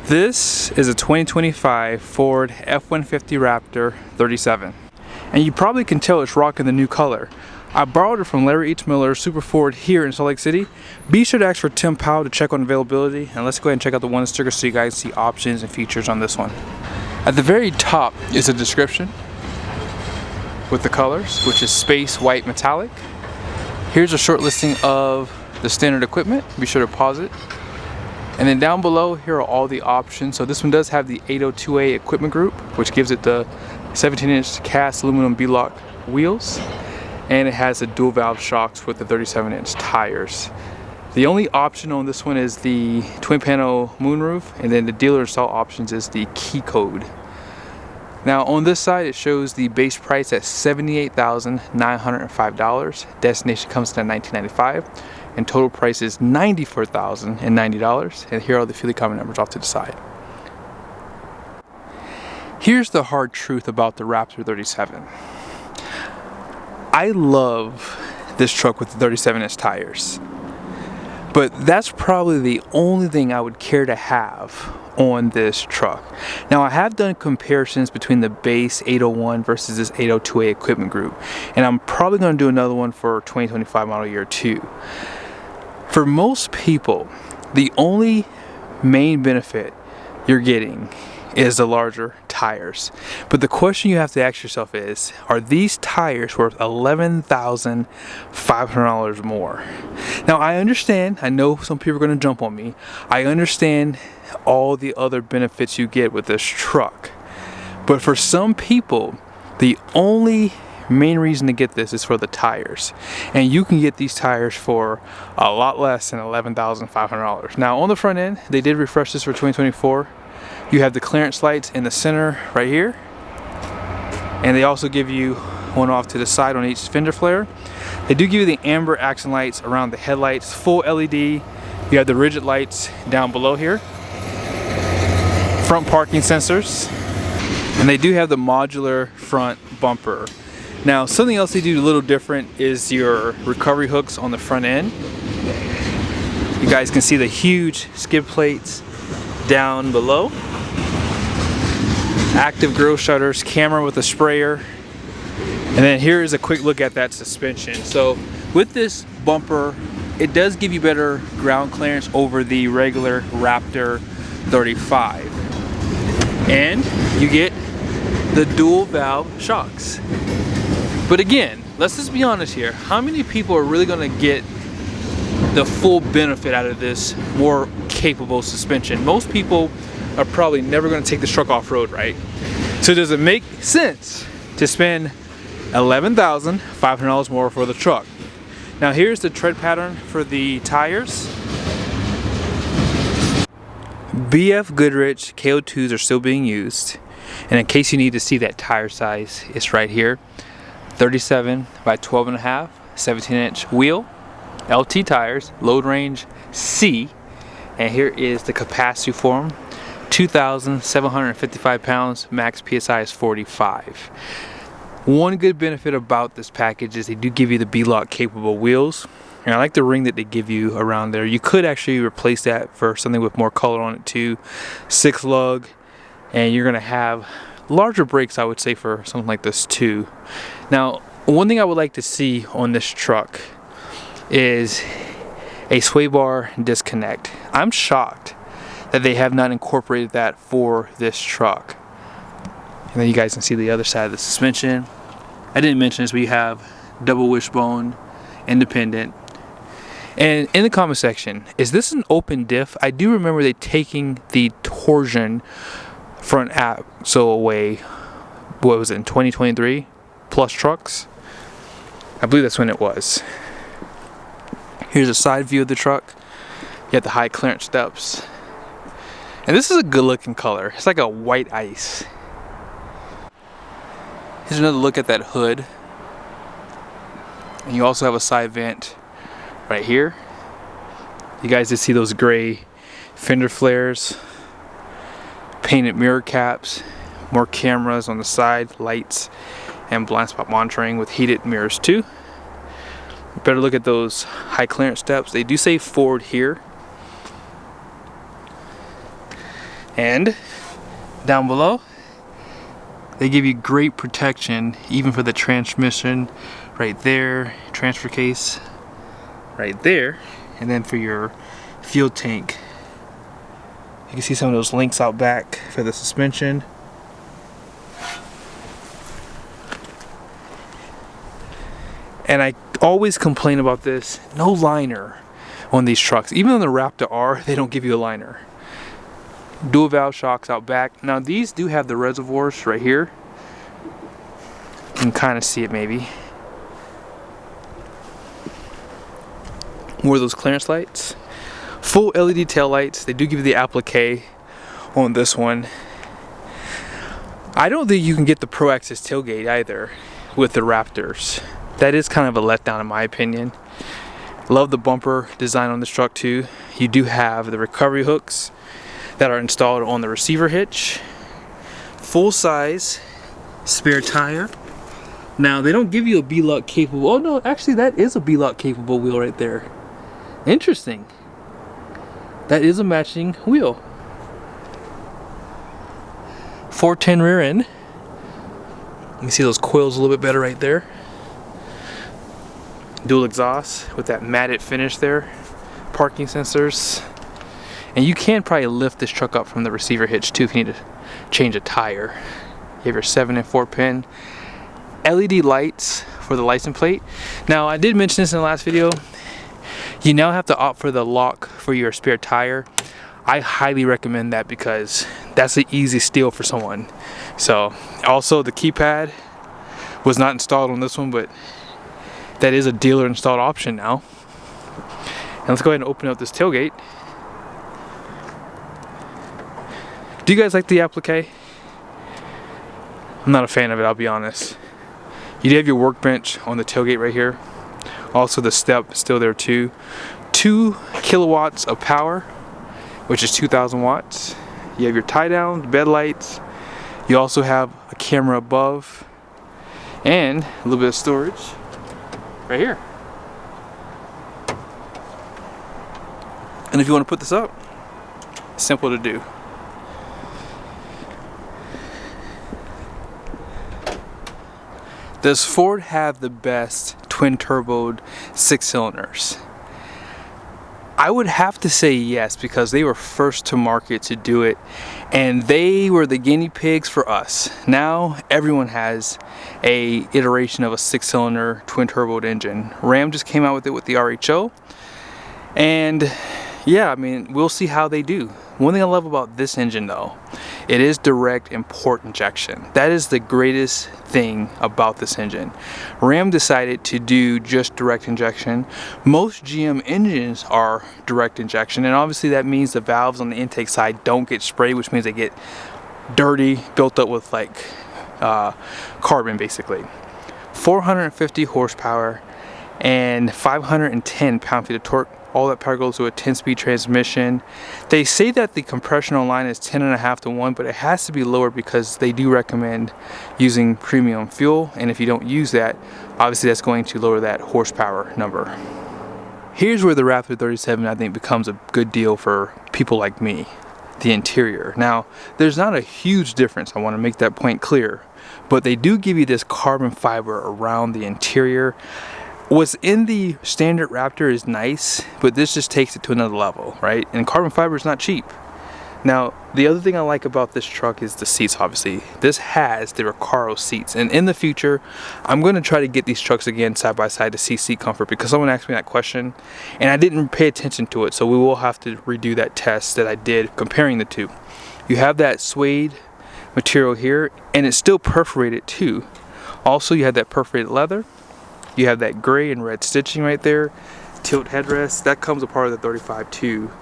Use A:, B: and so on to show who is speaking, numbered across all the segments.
A: This is a 2025 Ford F-150 Raptor 37. And you probably can tell it's rocking the new color. I borrowed it from Larry H. Miller Super Ford here in Salt Lake City. Be sure to ask for Tim Powell to check on availability, and let's go ahead and check out the one sticker so you guys see options and features on this one. At the very top is a description with the colors, which is space, white, metallic. Here's a short listing of the standard equipment. Be sure to pause it. And then down below, here are all the options. So this one does have the 802A equipment group, which gives it the 17-inch cast aluminum B-lock wheels. And it has the dual valve shocks with the 37-inch tires. The only option on this one is the twin panel moonroof, and then the dealer install options is the key code. Now on this side, it shows the base price at $78,905. Destination comes in at $1,995, and total price is $94,090. And here are the few common numbers off to the side. Here's the hard truth about the Raptor 37. I love this truck with the 37-inch tires, but that's probably the only thing I would care to have on this truck. Now I have done comparisons between the base 801 versus this 802A equipment group, and I'm probably going to do another one for 2025 model year 2. For most people, the only main benefit you're getting is the larger tires. But the question you have to ask yourself is, are these tires worth $11,500 more? Now I understand, I know some people are going to jump on me. I understand all the other benefits you get with this truck. But for some people, the only main reason to get this is for the tires. And you can get these tires for a lot less than $11,500. Now on the front end, they did refresh this for 2024. You have the clearance lights in the center right here, and they also give you one off to the side on each fender flare. They do give you the amber accent lights around the headlights, full LED. You have the rigid lights down below here, front parking sensors, and they do have the modular front bumper. Now something else they do a little different is your recovery hooks on the front end. You guys can see the huge skid plates down below. Active grille shutters, camera with a sprayer, and then here is a quick look at that suspension. So with this bumper, it does give you better ground clearance over the regular Raptor 35, and you get the dual valve shocks. But again, let's just be honest here, how many people are really going to get the full benefit out of this more capable suspension? Most people are probably never going to take this truck off-road, right? So does it make sense to spend $11,500 more for the truck? Now here's the tread pattern for the tires. BFGoodrich KO2s are still being used, and in case you need to see that tire size, it's right here. 37 by 12.5, 17-inch wheel, LT tires, load range C, and here is the capacity for them. 2,755 pounds, max PSI is 45. One good benefit about this package is they do give you the B-lock capable wheels, and I like the ring that they give you around there. You could actually replace that for something with more color on it too. 6 lug, and you're gonna have larger brakes, I would say, for something like this too. Now one thing I would like to see on this truck is a sway bar disconnect. I'm shocked that they have not incorporated that for this truck. And then you guys can see the other side of the suspension. I didn't mention this, but you have double wishbone, independent. And in the comment section, is this an open diff? I do remember they taking the torsion front axle away, what was it, in 2023 plus trucks? I believe that's when it was. Here's a side view of the truck. You have the high clearance steps. And this is a good looking color. It's like a white ice. Here's another look at that hood. And you also have a side vent right here. You guys did see those gray fender flares, painted mirror caps, more cameras on the side, lights, and blind spot monitoring with heated mirrors too. Better look at those high clearance steps. They do say Ford here. And down below, they give you great protection even for the transmission right there, transfer case right there, and then for your fuel tank. You can see some of those links out back for the suspension. And I always complain about this, no liner on these trucks. Even on the Raptor R, they don't give you a liner. Dual valve shocks out back. Now these do have the reservoirs right here. You can kind of see it maybe. More of those clearance lights. Full LED tail lights. They do give you the applique on this one. I don't think you can get the Pro Access tailgate either with the Raptors. That is kind of a letdown in my opinion. Love the bumper design on this truck too. You do have the recovery hooks that are installed on the receiver hitch. Full size spare tire. Now they don't give you a B-lock capable. Oh no, actually that is a B-lock capable wheel right there. Interesting. That is a matching wheel. 410 rear end. You can see those coils a little bit better right there. Dual exhaust with that matted finish there. Parking sensors. And you can probably lift this truck up from the receiver hitch too if you need to change a tire. You have your 7 and 4 pin. LED lights for the license plate. Now I did mention this in the last video. You now have to opt for the lock for your spare tire. I highly recommend that because that's an easy steal for someone. So also the keypad was not installed on this one, but that is a dealer installed option now. And let's go ahead and open up this tailgate. Do you guys like the applique? I'm not a fan of it, I'll be honest. You do have your workbench on the tailgate right here. Also the step is still there too. 2 kilowatts of power, which is 2,000 watts. You have your tie down, bed lights. You also have a camera above and a little bit of storage right here. And if you want to put this up, it's simple to do. Does Ford have the best twin-turboed 6-cylinders? I would have to say yes, because they were first to market to do it, and they were the guinea pigs for us. Now everyone has a iteration of a 6-cylinder twin-turboed engine. Ram just came out with it with the RHO, and yeah, I mean, we'll see how they do. One thing I love about this engine though, it is direct and port injection. That is the greatest thing about this engine. Ram decided to do just direct injection. Most GM engines are direct injection, and obviously that means the valves on the intake side don't get sprayed, which means they get dirty, built up with like carbon basically. 450 horsepower and 510 pound-feet of torque. All that power goes to a 10-speed transmission. They say that the compression online is 10.5 to 1, but it has to be lower because they do recommend using premium fuel, and if you don't use that, obviously that's going to lower that horsepower number. Here's where the Raptor 37 I think becomes a good deal for people like me. The interior. Now, there's not a huge difference, I want to make that point clear, but they do give you this carbon fiber around the interior. What's in the standard Raptor is nice, but this just takes it to another level, right? And carbon fiber is not cheap. Now, the other thing I like about this truck is the seats, obviously. This has the Recaro seats, and in the future, I'm going to try to get these trucks again side by side to see seat comfort, because someone asked me that question, and I didn't pay attention to it, so we will have to redo that test that I did comparing the two. You have that suede material here, and it's still perforated too. Also, you have that perforated leather. You have that gray and red stitching right there. Tilt headrest, that comes a part of the 35 too.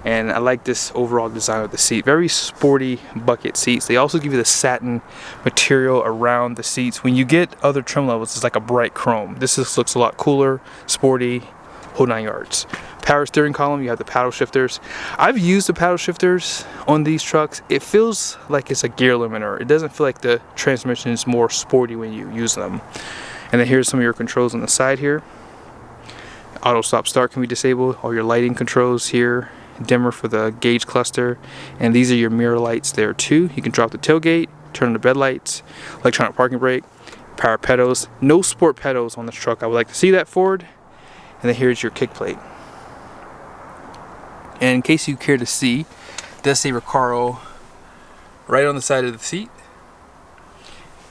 A: And I like this overall design of the seat. Very sporty bucket seats. They also give you the satin material around the seats. When you get other trim levels, it's like a bright chrome. This just looks a lot cooler, sporty, whole 9 yards. Power steering column, you have the paddle shifters. I've used the paddle shifters on these trucks. It feels like it's a gear limiter. It doesn't feel like the transmission is more sporty when you use them. And then here's some of your controls on the side here. Auto stop start can be disabled. All your lighting controls here. dimmer for the gauge cluster, and these are your mirror lights there too. You can drop the tailgate, turn on the bed lights, electronic parking brake, power pedals. No sport pedals on this truck. I would like to see that forward. And then here's your kick plate. And in case you care to see, it does say Recaro right on the side of the seat.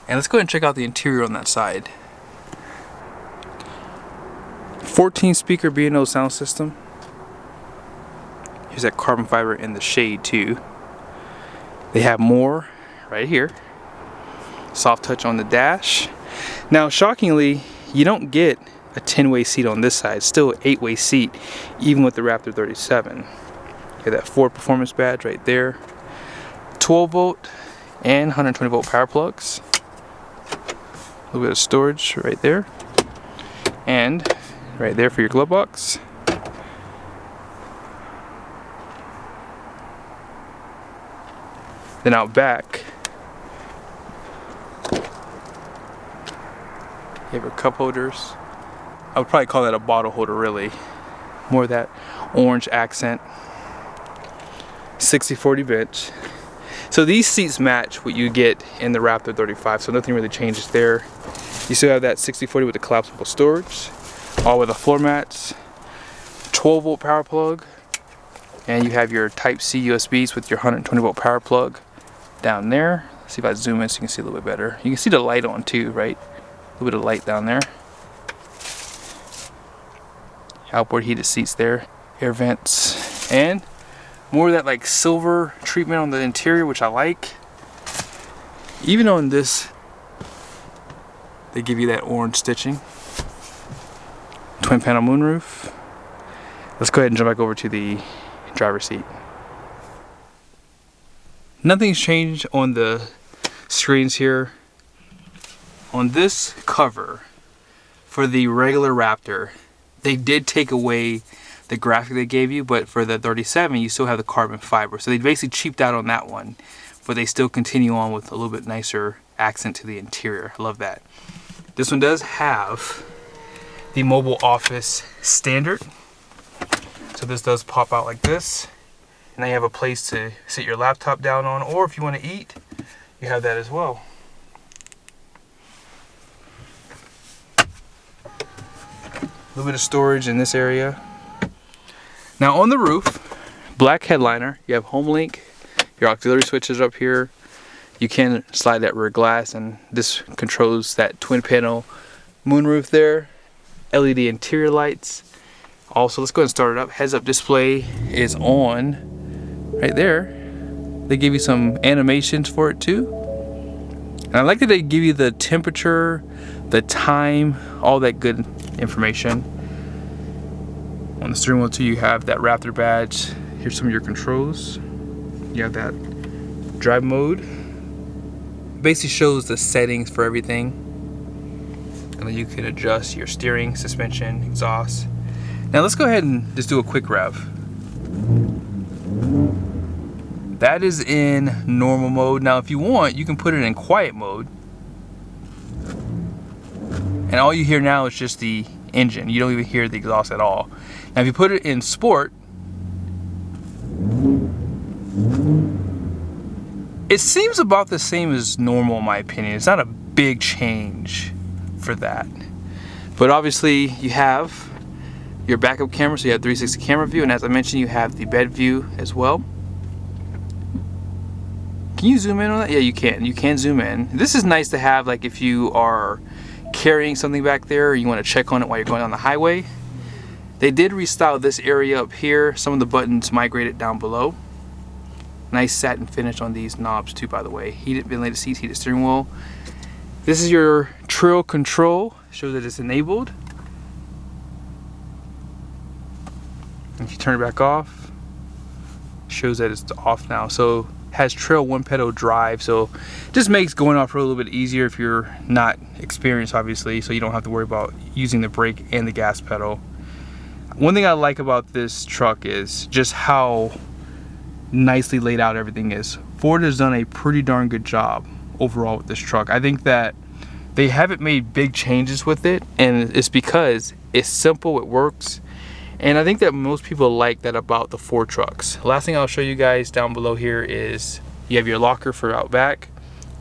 A: And let's go ahead and check out the interior on that side. 14 speaker B&O sound system. Here's that carbon fiber in the shade too. They have more right here. Soft touch on the dash. Now shockingly, you don't get a 10-way seat on this side. It's still an 8-way seat even with the Raptor 37. You have that Ford Performance badge right there. 12 volt and 120 volt power plugs. A little bit of storage right there. And right there for your glove box. Then out back, you have your cup holders. I would probably call that a bottle holder really. More of that orange accent. 60/40 bench. So these seats match what you get in the Raptor 35, so nothing really changes there. You still have that 60/40 with the collapsible storage, all with the floor mats, 12 volt power plug, and you have your Type-C USBs with your 120 volt power plug down there. Let's see if I zoom in so you can see a little bit better. You can see the light on too, right? A little bit of light down there. Outboard heated seats there, air vents, and more of that like silver treatment on the interior, which I like. Even on this, they give you that orange stitching. Twin panel moonroof. Let's go ahead and jump back over to the driver's seat. Nothing's changed on the screens here. On this cover for the regular Raptor, they did take away the graphic they gave you, but for the 37 you still have the carbon fiber. So they basically cheaped out on that one, but they still continue on with a little bit nicer accent to the interior. I love that. This one does have the mobile office standard. So this does pop out like this. And now you have a place to sit your laptop down on, or if you want to eat, you have that as well. A little bit of storage in this area. Now on the roof, black headliner, you have home link, your auxiliary switches up here. You can slide that rear glass, and this controls that twin panel moonroof there. LED interior lights. Also, let's go ahead and start it up. Heads up display is on right there. They give you some animations for it too. And I like that they give you the temperature, the time, all that good information. On the steering wheel too, you have that Raptor badge. Here's some of your controls. You have that drive mode. It basically shows the settings for everything. And then you can adjust your steering, suspension, exhaust. Now let's go ahead and just do a quick rev. That is in normal mode. Now if you want, you can put it in quiet mode. And all you hear now is just the engine. You don't even hear the exhaust at all. Now if you put it in sport, it seems about the same as normal in my opinion. It's not a big change for that. But obviously you have your backup camera, so you have 360 camera view, and as I mentioned, you have the bed view as well. Can you zoom in on that? Yeah, you can. You can zoom in. This is nice to have, like if you are carrying something back there, or you want to check on it while you're going on the highway. They did restyle this area up here. Some of the buttons migrated down below. Nice satin finish on these knobs too, by the way. Heated ventilated seats, heated steering wheel. This is your trail control. Shows that it's enabled. If you turn it back off, shows that it's off now. So has trail one pedal drive, so just makes going off road a little bit easier if you're not experienced, obviously, so you don't have to worry about using the brake and the gas pedal. One thing I like about this truck is just how nicely laid out everything is. Ford has done a pretty darn good job overall with this truck. I think that they haven't made big changes with it, and it's because it's simple, it works, And I think that most people like that about the Ford trucks. Last thing I'll show you guys down below here is you have your locker for out back,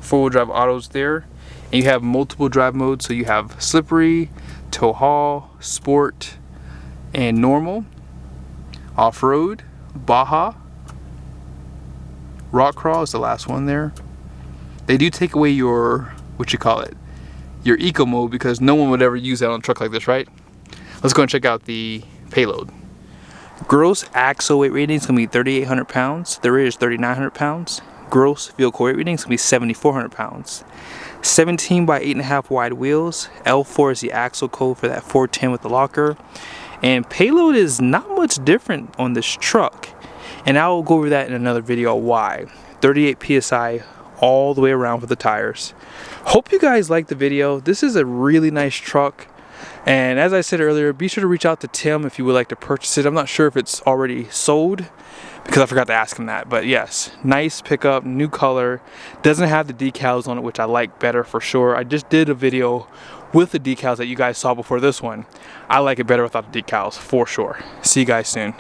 A: 4-wheel drive autos there, and you have multiple drive modes. So you have slippery, tow haul, sport, and normal, off-road, Baja, rock crawl is the last one there. They do take away your, your eco mode, because no one would ever use that on a truck like this, right? Let's go and check out the payload. Gross axle weight rating is going to be 3,800 pounds. The rear is 3,900 pounds. Gross vehicle weight rating is going to be 7,400 pounds. 17 by 8.5 wide wheels. L4 is the axle code for that 410 with the locker. And payload is not much different on this truck. And I will go over that in another video why. 38 psi all the way around for the tires. Hope you guys liked the video. This is a really nice truck. And as I said earlier, be sure to reach out to Tim if you would like to purchase it. I'm not sure if it's already sold because I forgot to ask him that. But yes, nice pickup, new color. Doesn't have the decals on it, which I like better for sure. I just did a video with the decals that you guys saw before this one. I like it better without the decals for sure. See you guys soon.